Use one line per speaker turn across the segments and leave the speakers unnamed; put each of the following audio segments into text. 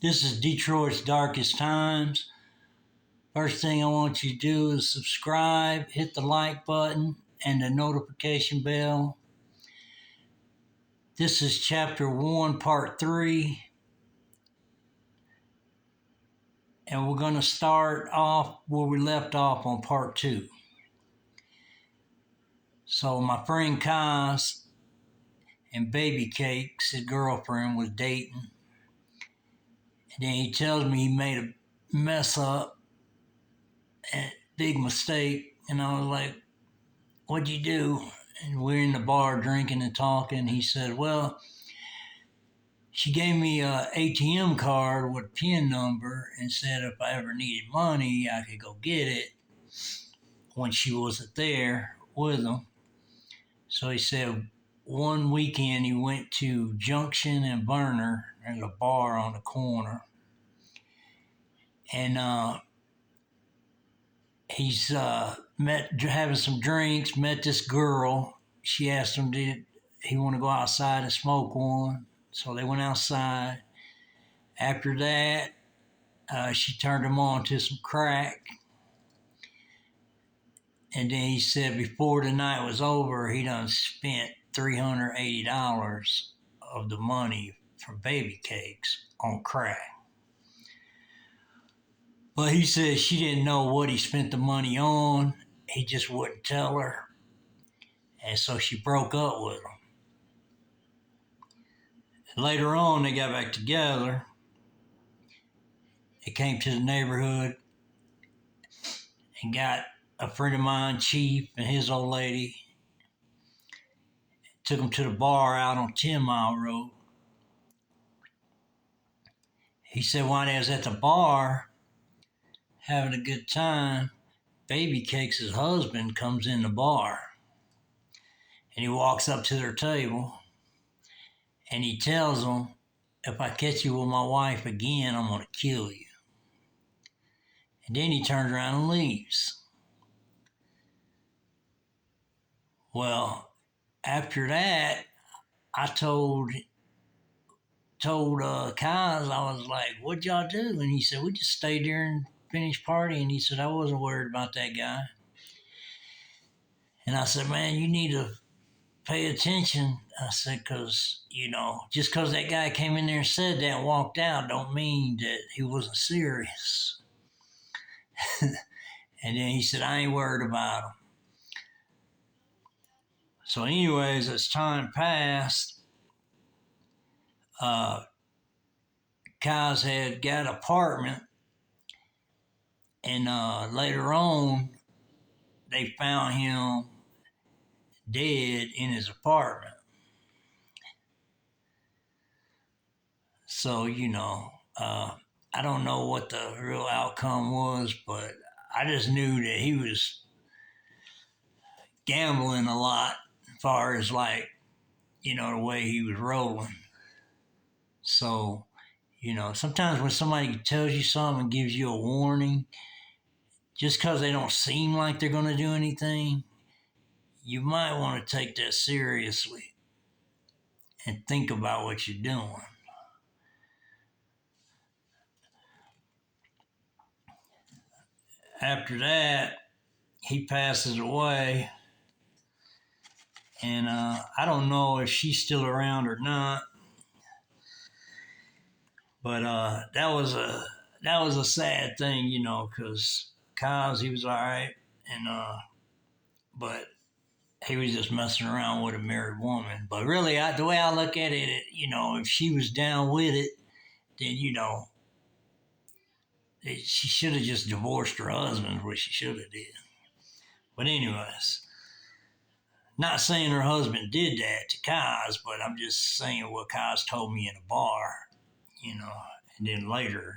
This is Detroit's Darkest Times. First thing I want you to do is subscribe, hit the like button, and the notification bell. This is Chapter 1, Part 3. And we're going to start off where we left off on Part 2. So my friend Kaz and Baby Cakes, his girlfriend, was dating. And then he tells me he made a mess up, a big mistake. And I was like, what'd you do? And we're in the bar drinking and talking. He said, well, she gave me a ATM card with a PIN number and said if I ever needed money, I could go get it when she wasn't there with him. So he said one weekend he went to Junction and Burner. There's a bar on the corner. And he's having some drinks, met this girl. She asked him, did he want to go outside and smoke one? So they went outside. After that, she turned him on to some crack. And then he said before the night was over, he done spent $380 of the money from Baby Cakes on crack. But he said she didn't know what he spent the money on. He just wouldn't tell her. And so she broke up with him. And later on, they got back together. They came to the neighborhood and got a friend of mine, Chief, and his old lady. Took them to the bar out on 10 Mile Road. He said while they was at the bar, having a good time, Baby Cakes' husband comes in the bar. And he walks up to their table and he tells them, if I catch you with my wife again, I'm going to kill you. And then he turns around and leaves. Well, after that, I told Kaz, I was like, what'd y'all do? And he said, we just stayed there and finished partying. He said, I wasn't worried about that guy. And I said, man, you need to pay attention. I said, because, just because that guy came in there and said that and walked out don't mean that he wasn't serious. And then he said, I ain't worried about him. So anyways, as time passed, Kaz had got an apartment, and later on, they found him dead in his apartment. So, I don't know what the real outcome was, but I just knew that he was gambling a lot as far as the way he was rolling. So, sometimes when somebody tells you something and gives you a warning, just because they don't seem like they're going to do anything, you might want to take that seriously and think about what you're doing. After that, he passes away, and I don't know if she's still around or not, but that was a sad thing, because Kaz, he was all right, and but he was just messing around with a married woman. But really, the way I look at it, if she was down with it, then she should have just divorced her husband, what she should have did. But anyways, not saying her husband did that to Kaz, but I'm just saying what Kaz told me in a bar, and then later,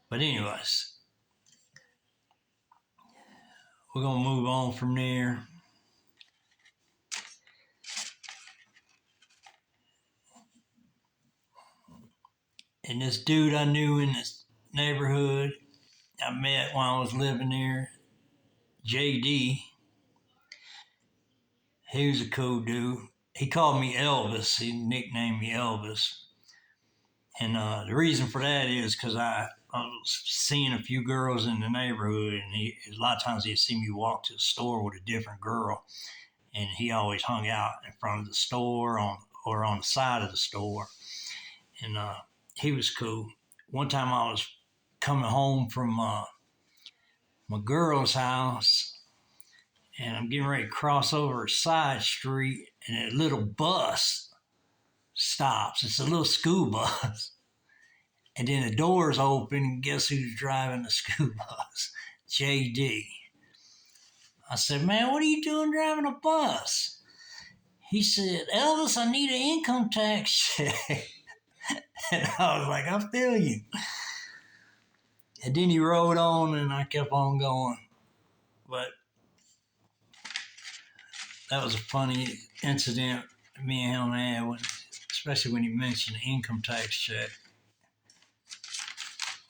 But anyways, we're going to move on from there. And this dude I knew in this neighborhood, I met while I was living there, JD. He was a cool dude. He called me Elvis. He nicknamed me Elvis. And the reason for that is because I was seeing a few girls in the neighborhood, and a lot of times he'd see me walk to the store with a different girl, and he always hung out in front of the store or on the side of the store, and he was cool. One time I was coming home from my girl's house, and I'm getting ready to cross over a side street, and a little bus stops. It's a little school bus. And then the doors open, and guess who's driving the school bus? JD. I said, man, what are you doing driving a bus? He said, Elvis, I need an income tax check. And I was like, I feel you. And then he rode on, and I kept on going. But that was a funny incident me and him had, especially when he mentioned the income tax check.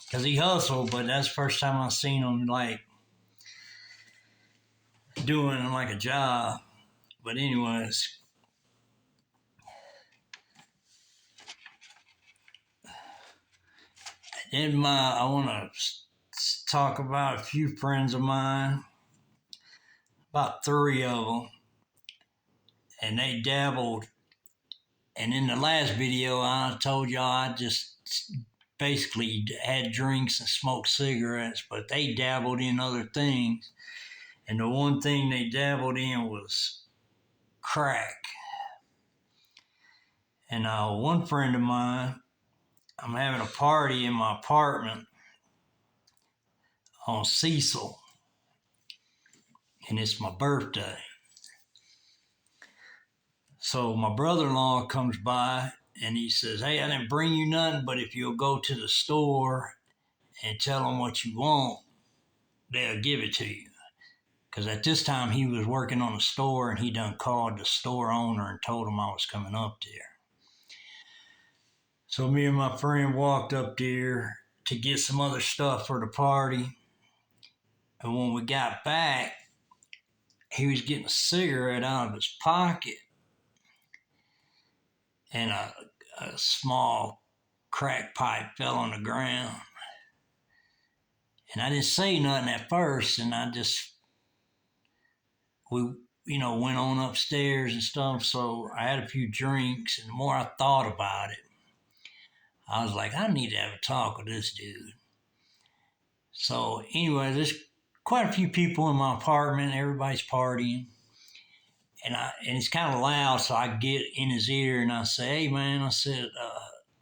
Because he hustled, but that's the first time I seen him like doing like a job. But anyways, I want to talk about a few friends of mine, about 3 of them, and they dabbled. And in the last video, I told y'all I just basically had drinks and smoked cigarettes, but they dabbled in other things. And the one thing they dabbled in was crack. And one friend of mine, I'm having a party in my apartment on Cecil, and it's my birthday. So my brother-in-law comes by, and he says, hey, I didn't bring you nothing, but if you'll go to the store and tell them what you want, they'll give it to you. Because at this time, he was working on a store, and he done called the store owner and told him I was coming up there. So me and my friend walked up there to get some other stuff for the party. And when we got back, he was getting a cigarette out of his pocket. And a small crack pipe fell on the ground. And I didn't say nothing at first, and we went on upstairs and stuff. So I had a few drinks, and the more I thought about it, I was like, I need to have a talk with this dude. So anyway, there's quite a few people in my apartment. Everybody's partying. And it's kind of loud, so I get in his ear and I say, hey, man, I said,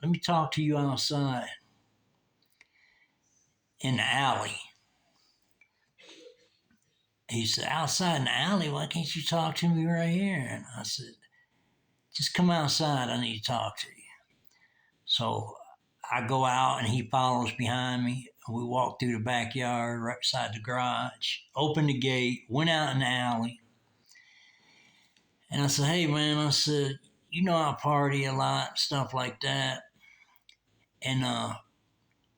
let me talk to you outside in the alley. He said, outside in the alley? Why can't you talk to me right here? And I said, just come outside. I need to talk to you. So I go out and he follows behind me. We walk through the backyard right beside the garage, opened the gate, went out in the alley. And I said, hey, man, I said, you know I party a lot, stuff like that. And,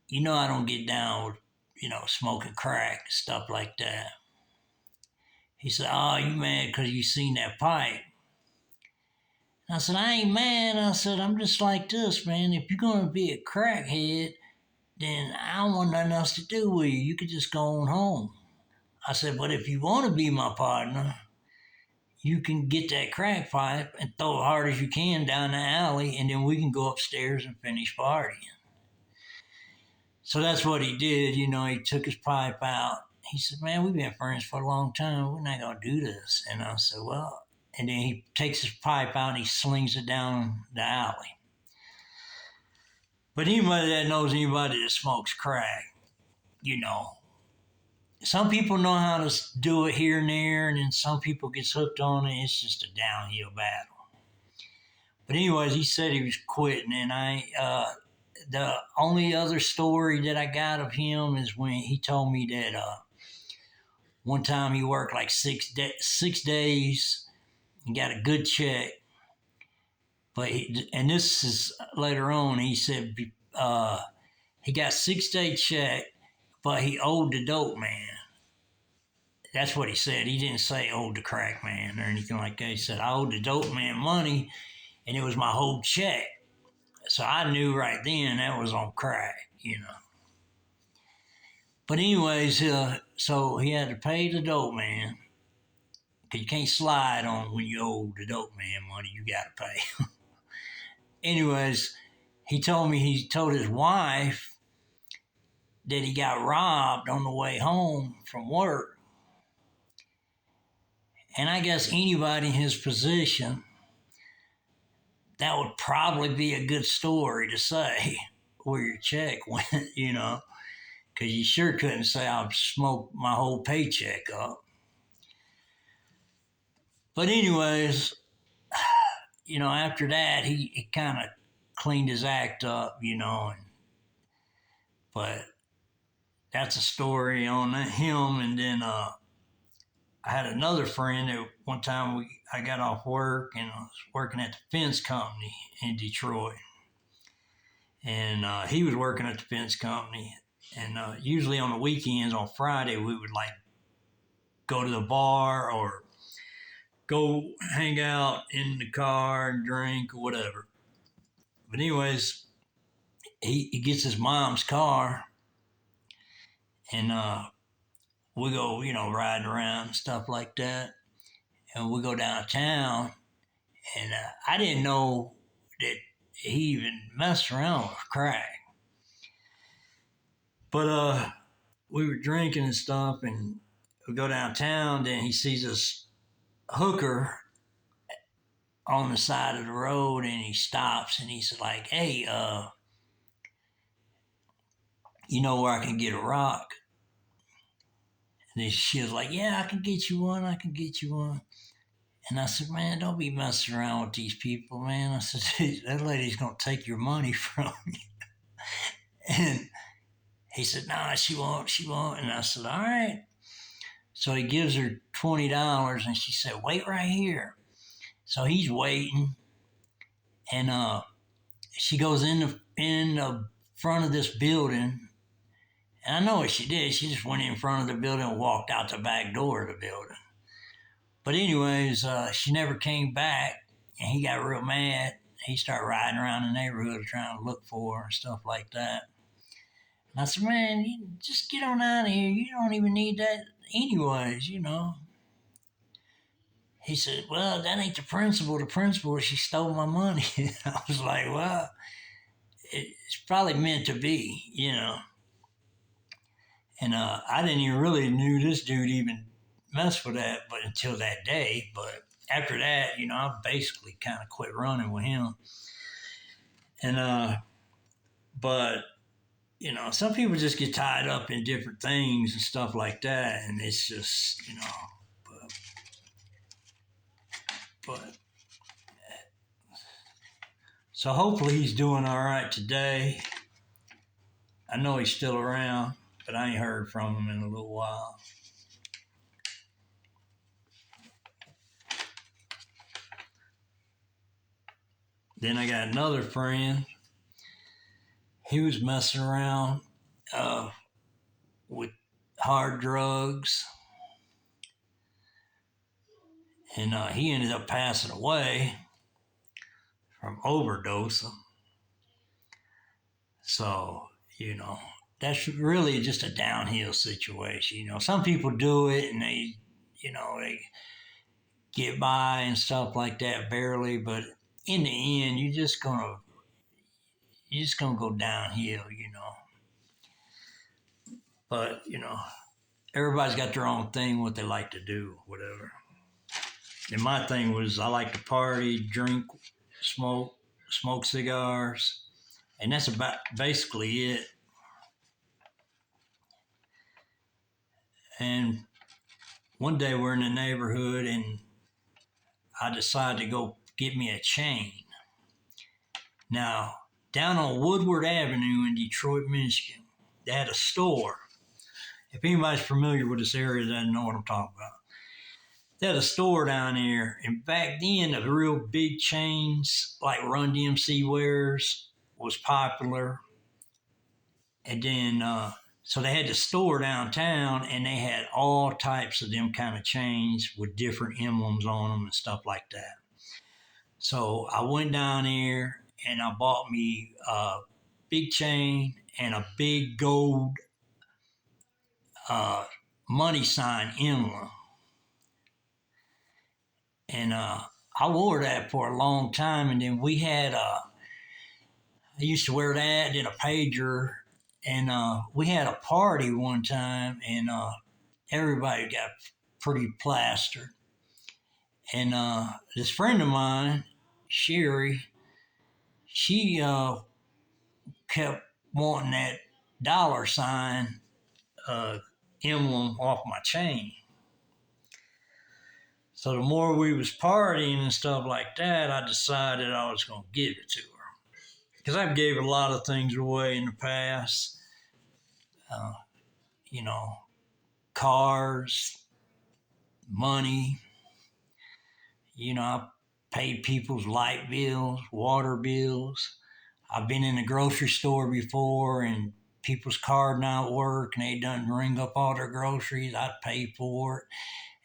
you know I don't get down with, smoking crack, stuff like that. He said, oh, you mad because you seen that pipe? I said, I ain't mad. I said, I'm just like this, man. If you're going to be a crackhead, then I don't want nothing else to do with you. You could just go on home. I said, but if you want to be my partner, you can get that crack pipe and throw it hard as you can down the alley, and then we can go upstairs and finish partying. So that's what he did. He took his pipe out. He said, man, we've been friends for a long time. We're not going to do this. And I said, well, and then he takes his pipe out and he slings it down the alley. But anybody that knows anybody that smokes crack, some people know how to do it here and there, and then some people gets hooked on it. It's just a downhill battle. But anyways, he said he was quitting, and the only other story that I got of him is when he told me that one time he worked like 6 days and got a good check. But and this is later on, he said he got 6-day check, but he owed the dope man. That's what he said. He didn't say owed the crack man or anything like that. He said, I owed the dope man money, and it was my whole check. So I knew right then that was on crack. But anyways, so he had to pay the dope man because you can't slide on when you owe the dope man money. You got to pay. Anyways, he told his wife that he got robbed on the way home from work. And I guess anybody in his position, that would probably be a good story to say where your check went, because you sure couldn't say I've smoked my whole paycheck up. But anyways, after that, he kind of cleaned his act up. But that's a story on him. And then I had another friend that one time I got off work and I was working at the fence company in Detroit. And he was working at the fence company. And usually on the weekends, on Friday, we would like go to the bar or go hang out in the car and drink or whatever. But anyways, he gets his mom's car and we go, riding around and stuff like that. And we go downtown and I didn't know that he even messed around with crack. But we were drinking and stuff and we go downtown, then he sees this hooker on the side of the road and he stops and he's like, hey, you know where I can get a rock? And then she was like, yeah, I can get you one. I can get you one. And I said, man, don't be messing around with these people, man. I said, that lady's going to take your money from you. And he said, nah, she won't. And I said, all right. So he gives her $20 and she said, wait right here. So he's waiting. And she goes in the front of this building. And I know what she did. She just went in front of the building and walked out the back door of the building. But anyways, she never came back, and he got real mad. He started riding around the neighborhood trying to look for her and stuff like that. And I said, man, you just get on out of here. You don't even need that anyways. He said, well, that ain't the principal. The principal, she stole my money. I was like, well, it's probably meant to be. And I didn't even really knew this dude even messed with that, but until that day. But after that, I basically kind of quit running with him. And but some people just get tied up in different things and stuff like that, and it's just but so hopefully he's doing all right today. I know he's still around, but I ain't heard from him in a little while. Then I got another friend. He was messing around with hard drugs, and he ended up passing away from overdosing. So, that's really just a downhill situation. Some people do it and they get by and stuff like that barely, but in the end, you're just gonna go downhill. But everybody's got their own thing, what they like to do, whatever. And my thing was I like to party, drink, smoke cigars, and that's about basically it. And one day we're in the neighborhood and I decided to go get me a chain. Now, down on Woodward Avenue in Detroit, Michigan, they had a store. If anybody's familiar with this area, they know what I'm talking about. They had a store down there, and back then, the real big chains like Run DMC Wares was popular. And then, so they had the store downtown, and they had all types of them kind of chains with different emblems on them and stuff like that. So I went down there, and I bought me a big chain and a big gold uh, money sign emblem. And I wore that for a long time. And then we had, I used to wear that in a pager. And we had a party one time, and everybody got pretty plastered. And this friend of mine, Sherry, she kept wanting that dollar sign uh, emblem off my chain. So the more we was partying and stuff like that, I decided I was going to give it to her. Because I've gave a lot of things away in the past. Uh, you know, cars, money. I paid people's light bills, water bills. I've been in the grocery store before and people's card not work and they done ring up all their groceries. I'd pay for it.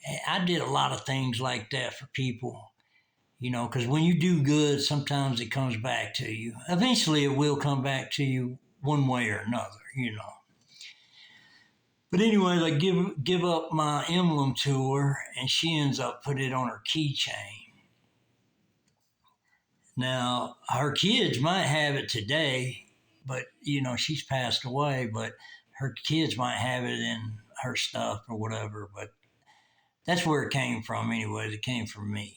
And I did a lot of things like that for people, because when you do good, sometimes it comes back to you. Eventually, it will come back to you one way or another. But anyway, I give up my emblem to her, and she ends up putting it on her keychain. Now, her kids might have it today, but she's passed away. But her kids might have it in her stuff or whatever. But that's where it came from, anyway. It came from me,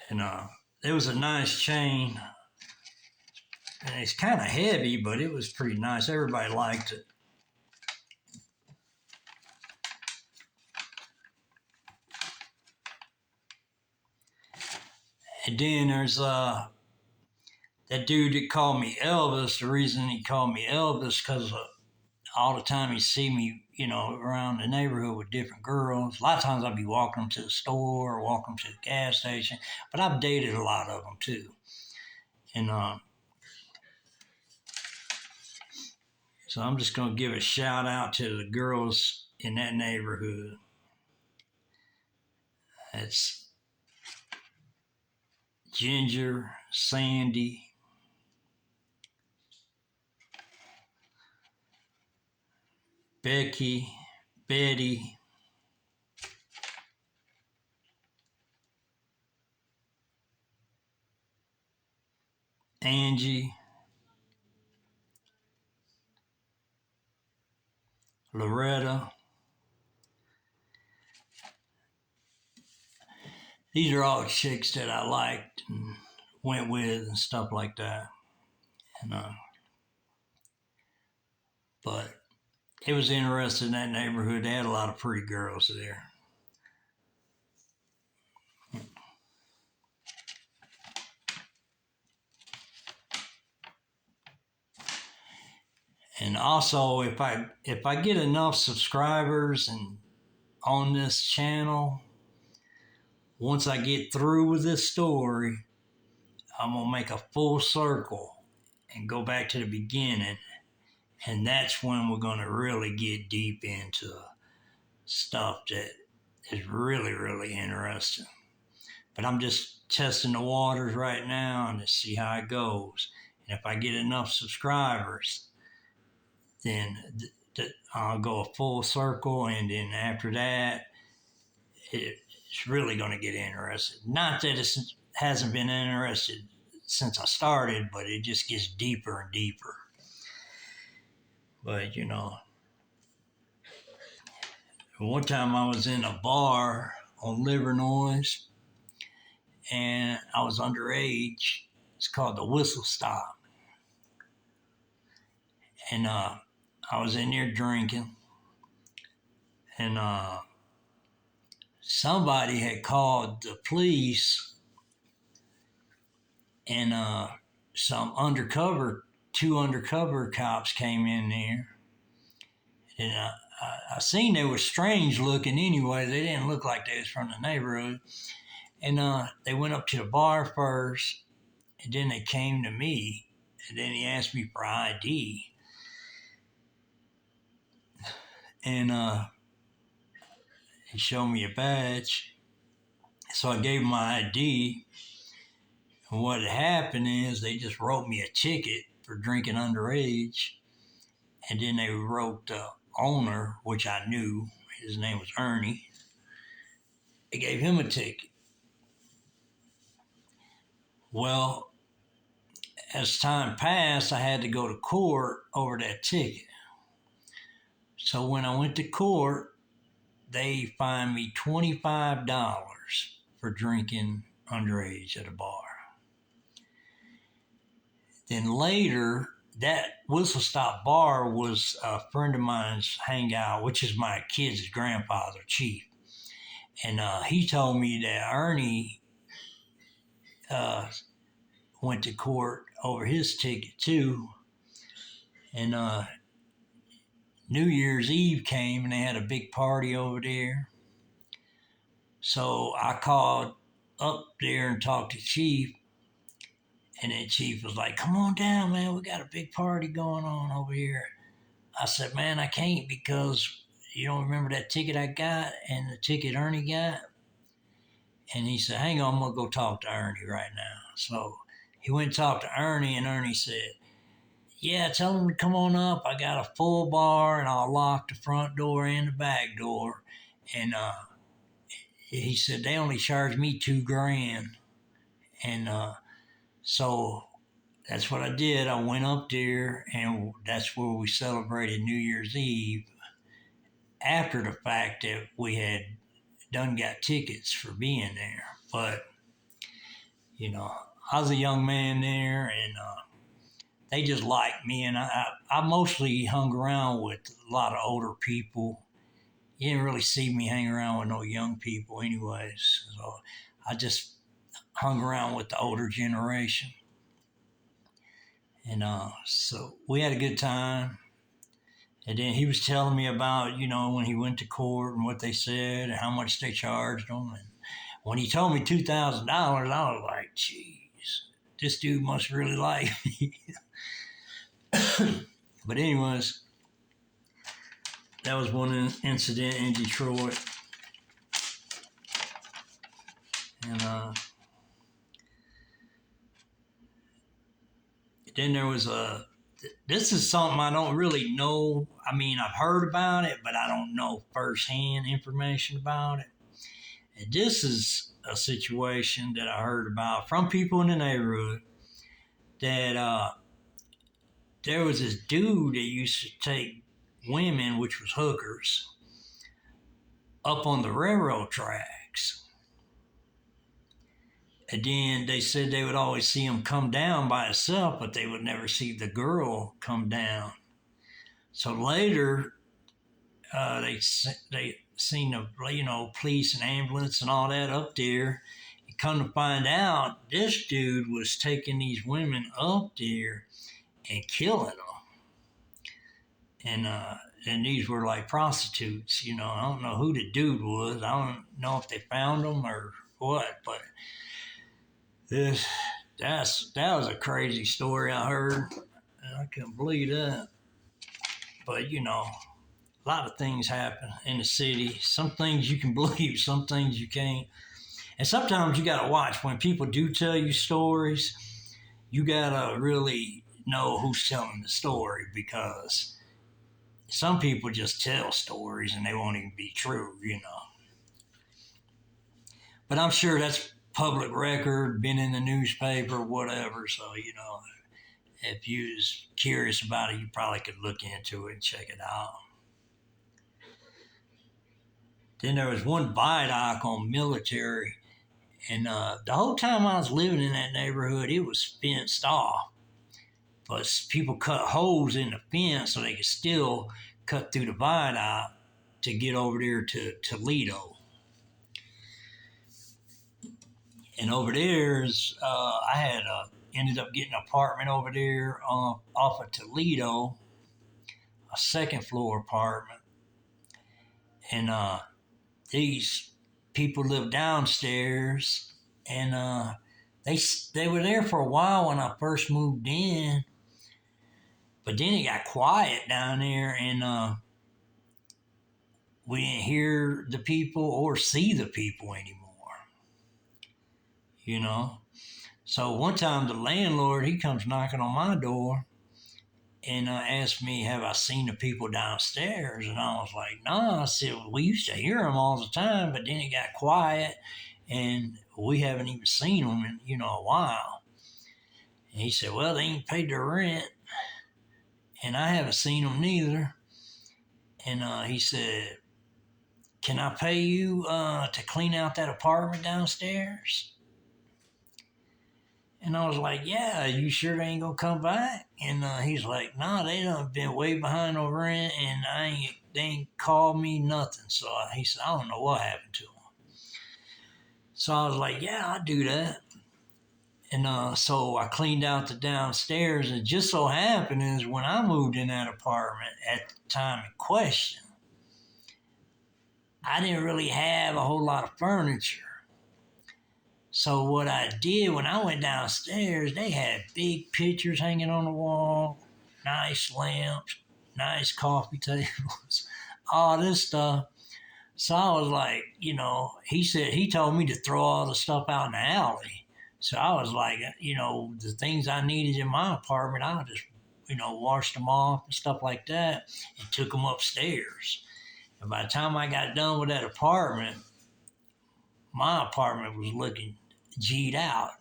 and it was a nice chain, and it's kind of heavy, but it was pretty nice. Everybody liked it. And then there's that dude that called me Elvis. The reason he called me Elvis because all the time he'd see me, around the neighborhood with different girls. A lot of times I'd be walking them to the store or walking them to the gas station. But I've dated a lot of them too. And so I'm just going to give a shout out to the girls in that neighborhood. It's Ginger, Sandy, Becky, Betty, Angie, Loretta. These are all chicks that I liked and went with and stuff like that. And but it was interesting in that neighborhood. They had a lot of pretty girls there. And also, if I get enough subscribers and on this channel, once I get through with this story, I'm gonna make a full circle and go back to the beginning, and that's when we're gonna really get deep into stuff that is really, really interesting. But I'm just testing the waters right now and to see how it goes. And if I get enough subscribers, then I'll go a full circle, and then after that, it's really going to get interesting. Not that it hasn't been interested since I started, but it just gets deeper and deeper. But one time I was in a bar on Livernois, and I was underage. It's called the Whistle Stop, and I was in there drinking, and somebody had called the police, and two undercover cops came in there, and I seen they were strange looking anyway. They didn't look like they was from the neighborhood, and they went up to the bar first, and then they came to me, and then he asked me for ID, and he showed me a badge. So I gave him my ID, And what had happened is they just wrote me a ticket for drinking underage, and then they wrote the owner, which I knew, his name was Ernie. They gave him a ticket. Well, as time passed, I had to go to court over that ticket. So when I went to court, they fined me $25 for drinking underage at a bar. Then later, that Whistle Stop Bar was a friend of mine's hangout, which is my kid's grandfather, Chief. And he told me that Ernie went to court over his ticket too. And New Year's Eve came and they had a big party over there. So I called up there and talked to Chief. And then Chief was like, "Come on down, man. We got a big party going on over here." I said, "Man, I can't because you don't remember that ticket I got and the ticket Ernie got?" And he said, "Hang on, I'm going to go talk to Ernie right now." So he went and talked to Ernie, and Ernie said, "Yeah, tell him to come on up. I got a full bar, and I'll lock the front door and the back door." And he said, "They only charged me $2,000." And so that's what I did. I went up there, and that's where we celebrated New Year's Eve after the fact that we had done got tickets for being there. But, I was a young man there, and they just liked me. And I mostly hung around with a lot of older people. You didn't really see me hang around with no young people anyways. So I just hung around with the older generation. And so we had a good time. And then he was telling me about, when he went to court and what they said and how much they charged him. And when he told me $2,000, I was like, "Jeez, this dude must really like me." But anyways, that was one incident in Detroit. And then there was this is something I don't really know. I mean, I've heard about it, but I don't know firsthand information about it. And this is a situation that I heard about from people in the neighborhood that there was this dude that used to take women, which was hookers, up on the railroad tracks. And then they said they would always see him come down by himself, but they would never see the girl come down. So later, they seen the police and ambulance and all that up there. And come to find out, this dude was taking these women up there and killing them. And these were like prostitutes. I don't know who the dude was. I don't know if they found them or what, but that was a crazy story I heard. I couldn't believe that. But a lot of things happen in the city. Some things you can believe, some things you can't. And sometimes you got to watch when people do tell you stories. You got to really know who's telling the story, because some people just tell stories and they won't even be true. But I'm sure that's public record, been in the newspaper, whatever. So, if you was curious about it, you probably could look into it and check it out. Then there was one viaduct on Military, and the whole time I was living in that neighborhood, it was fenced off. But people cut holes in the fence so they could still cut through the viaduct to get over there to Toledo. And over there, I had ended up getting an apartment over there off of Toledo, a second floor apartment. And these people lived downstairs, and they were there for a while when I first moved in. But then it got quiet down there, and we didn't hear the people or see the people anymore. So one time the landlord, he comes knocking on my door and asked me, have I seen the people downstairs? And I was like, no. I said, well, we used to hear them all the time, but then it got quiet and we haven't even seen them in, a while. And he said, well, they ain't paid their rent and I haven't seen them neither. And he said, can I pay you to clean out that apartment downstairs? And I was like, yeah, you sure they ain't gonna come back? And he's like, nah, they done been way behind on rent and they ain't called me nothing. So he said, I don't know what happened to them. So I was like, yeah, I'll do that. And so I cleaned out the downstairs. And just so happened is when I moved in that apartment at the time in question, I didn't really have a whole lot of furniture. So what I did when I went downstairs, they had big pictures hanging on the wall, nice lamps, nice coffee tables, all this stuff. So I was like, he told me to throw all the stuff out in the alley. So I was like, the things I needed in my apartment, I just, washed them off and stuff like that and took them upstairs. And by the time I got done with that apartment, my apartment was looking G'd out.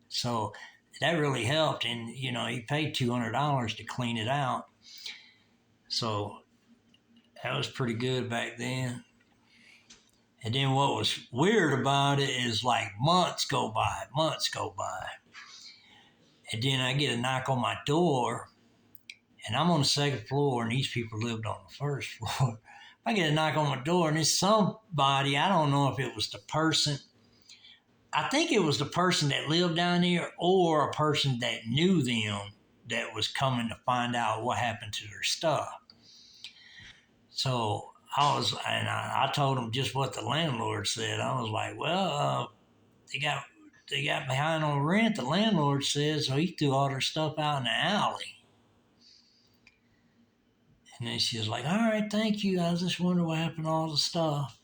So that really helped. And, he paid $200 to clean it out. So that was pretty good back then. And then what was weird about it is like months go by. And then I get a knock on my door and I'm on the second floor and these people lived on the first floor. I get a knock on my door and it's somebody, I don't know if it was the person, I think it was the person that lived down there or a person that knew them that was coming to find out what happened to their stuff. So I told them just what the landlord said. I was like, well, they got behind on rent. The landlord said, so he threw all their stuff out in the alley. And then she was like, all right, thank you. I was just wondering what happened to all the stuff.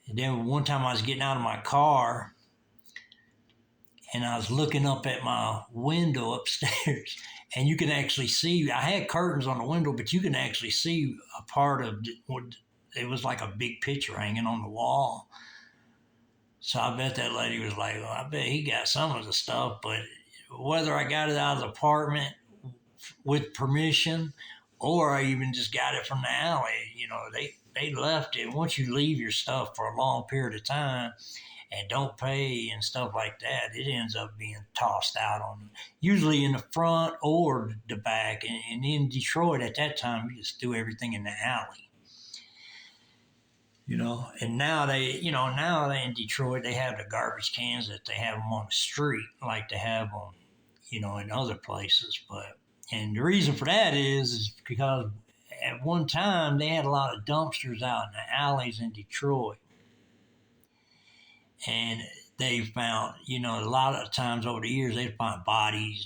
And then one time I was getting out of my car and I was looking up at my window upstairs and you can actually see, I had curtains on the window, but you can actually see a part of what it was like a big picture hanging on the wall. So I bet that lady was like, well, I bet he got some of the stuff, but whether I got it out of the apartment with permission or I even just got it from the alley, they left it. Once you leave your stuff for a long period of time and don't pay and stuff like that, it ends up being tossed out on usually in the front or the back. And in Detroit at that time, you just threw everything in the alley. And now they in Detroit, they have the garbage cans that they have them on the street, like they have them, in other places. And the reason for that is because at one time they had a lot of dumpsters out in the alleys in Detroit. And they found, a lot of times over the years, they find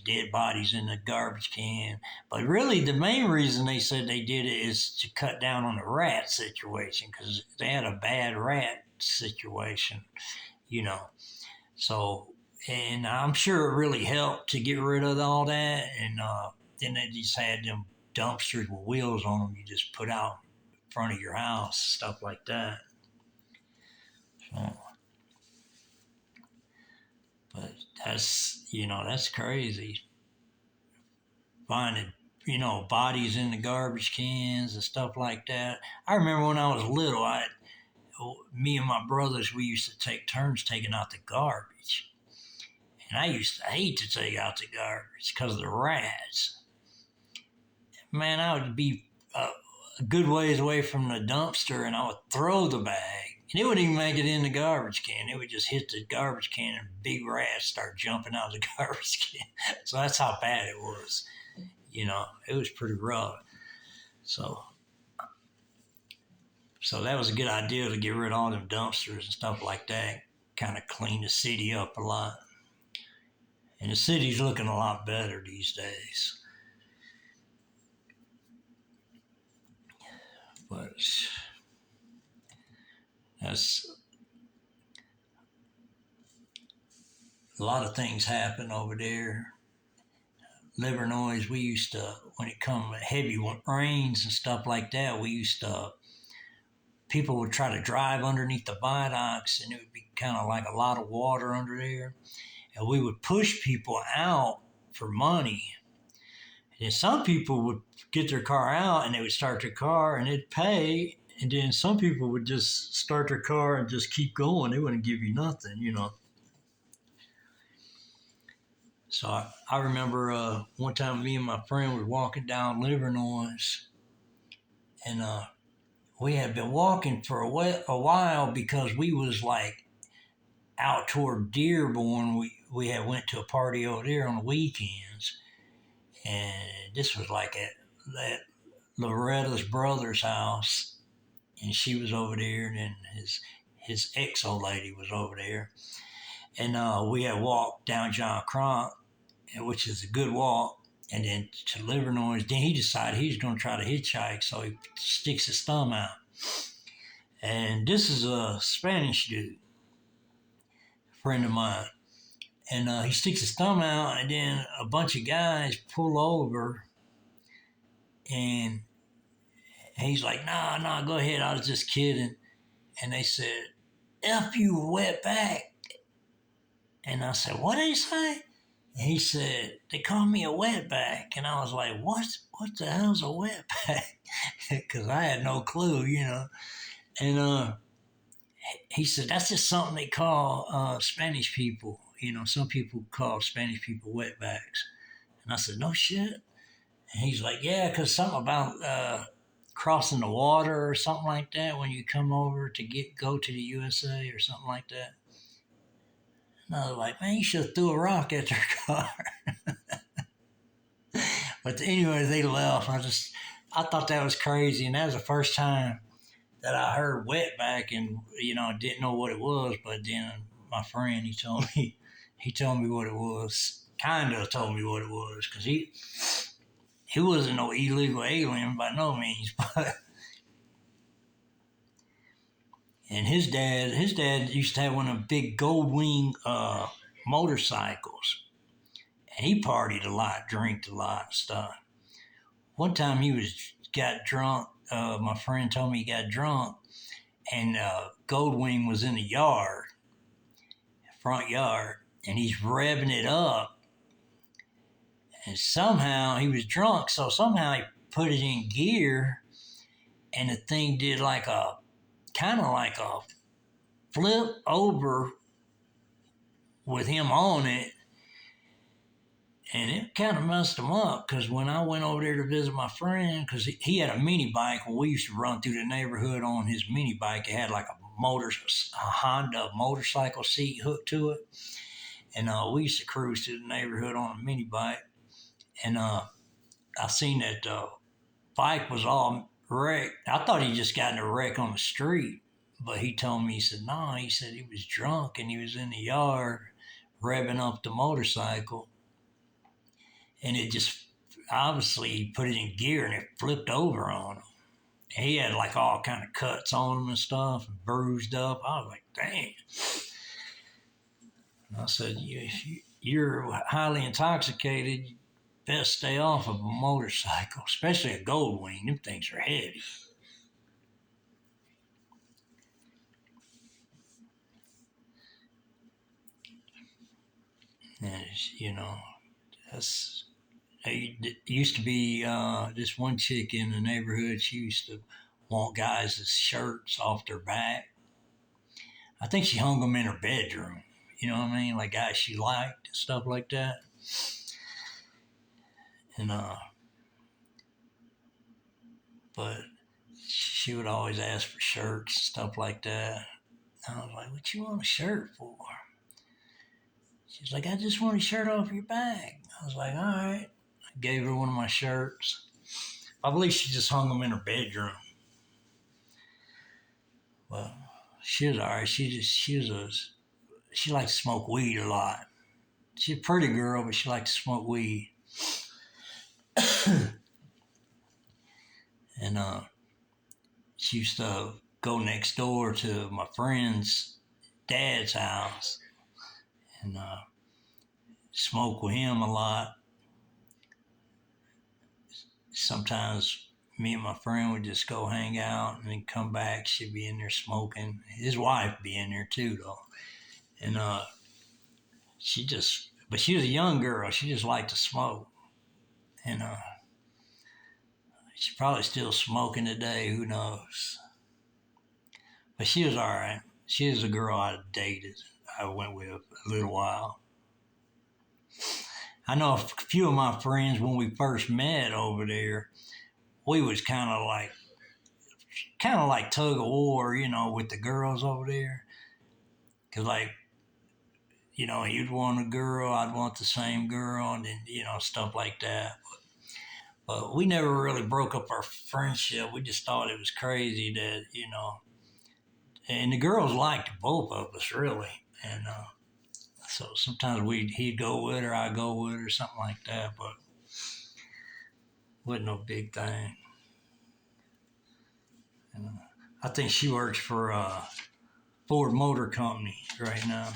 dead bodies in the garbage can. But really, the main reason they said they did it is to cut down on the rat situation because they had a bad rat situation, you know. So, and I'm sure it really helped to get rid of all that. And then they just had them dumpsters with wheels on them you just put out in front of your house, stuff like that. So, but that's crazy. Finding, bodies in the garbage cans and stuff like that. I remember when I was little, me and my brothers, we used to take turns taking out the garbage. And I used to hate to take out the garbage because of the rats. Man, I would be a good ways away from the dumpster and I would throw the bag. And it wouldn't even make it in the garbage can. It would just hit the garbage can and big rats start jumping out of the garbage can. So that's how bad it was. It was pretty rough. So that was a good idea to get rid of all them dumpsters and stuff like that. Kind of clean the city up a lot. And the city's looking a lot better these days. But that's a lot of things happen over there. Livernois, we used to, when it come heavy rains and stuff like that, we used to, people would try to drive underneath the viaducts and it would be kind of like a lot of water under there. And we would push people out for money. And some people would get their car out and they would start their car and it'd pay. And then some people would just start their car and just keep going. They wouldn't give you nothing. So I remember one time me and my friend were walking down Livernois, and we had been walking for a while because we was like out toward Dearborn. We had went to a party over there on the weekends, and this was like at Loretta's brother's house, and she was over there, and then his ex old lady was over there, and we had walked down John Crump, which is a good walk, and then to Livernois. Then he decided he's going to try to hitchhike, so he sticks his thumb out. And this is a Spanish dude, a friend of mine. And he sticks his thumb out, and then a bunch of guys pull over, and he's like, nah, go ahead. I was just kidding. And they said, F you, wetback. And I said, what did he say? And he said, they call me a wetback. And I was like, what the hell's a wetback? Because I had no clue. And he said, that's just something they call Spanish people. Some people call Spanish people wetbacks. And I said, no shit. And he's like, yeah, because something about crossing the water or something like that when you come over to go to the USA or something like that. And I was like, man, you should have threw a rock at their car. But anyway, they left. I thought that was crazy. And that was the first time that I heard wetback and, didn't know what it was. But then my friend, he told me what it was, kind of told me what it was. Because he wasn't no illegal alien by no means. But and his dad used to have one of them big Goldwing motorcycles. And he partied a lot, drank a lot and stuff. One time got drunk. My friend told me he got drunk, and Goldwing was in the front yard, and he's revving it up. And somehow he was drunk, so somehow he put it in gear, and the thing did kind of like a flip over with him on it. And it kind of messed him up because when I went over there to visit my friend, because he had a mini bike, when we used to run through the neighborhood on his mini bike, it had like a Honda motorcycle seat hooked to it. And we used to cruise through the neighborhood on a mini bike. And I seen that the bike was all wrecked. I thought he just got in a wreck on the street. But he told me, he said, no, he said he was drunk and he was in the yard revving up the motorcycle. And it just, obviously, he put it in gear and it flipped over on him. And he had like all kind of cuts on him and stuff, and bruised up. I was like, dang. And I said, you're highly intoxicated. You best stay off of a motorcycle, especially a Goldwing. Them things are heavy. And there used to be this one chick in the neighborhood. She used to want guys' shirts off their back. I think she hung them in her bedroom. You know what I mean? Like guys she liked and stuff like that. And but she would always ask for shirts and stuff like that. And I was like, what you want a shirt for? She's like, I just want a shirt off your back. I was like, all right. I gave her one of my shirts. I believe she just hung them in her bedroom. Well, she was all right. She liked to smoke weed a lot. She's a pretty girl, but she liked to smoke weed. And she used to go next door to my friend's dad's house. And smoke with him a lot. Sometimes me and my friend would just go hang out and then come back. She'd be in there smoking. His wife would be in there too, though. And but she was a young girl. She just liked to smoke. And she's probably still smoking today. Who knows? But she was all right. She was a girl I dated. I went with a little while. I know a few of my friends when we first met over there. We was kind of like tug of war, with the girls over there. Cause like, he'd want a girl, I'd want the same girl, and then stuff like that. But we never really broke up our friendship. We just thought it was crazy that and the girls liked both of us really, and so sometimes he'd go with her, I'd go with her, something like that. But wasn't no big thing. And, I think she works for Ford Motor Company right now.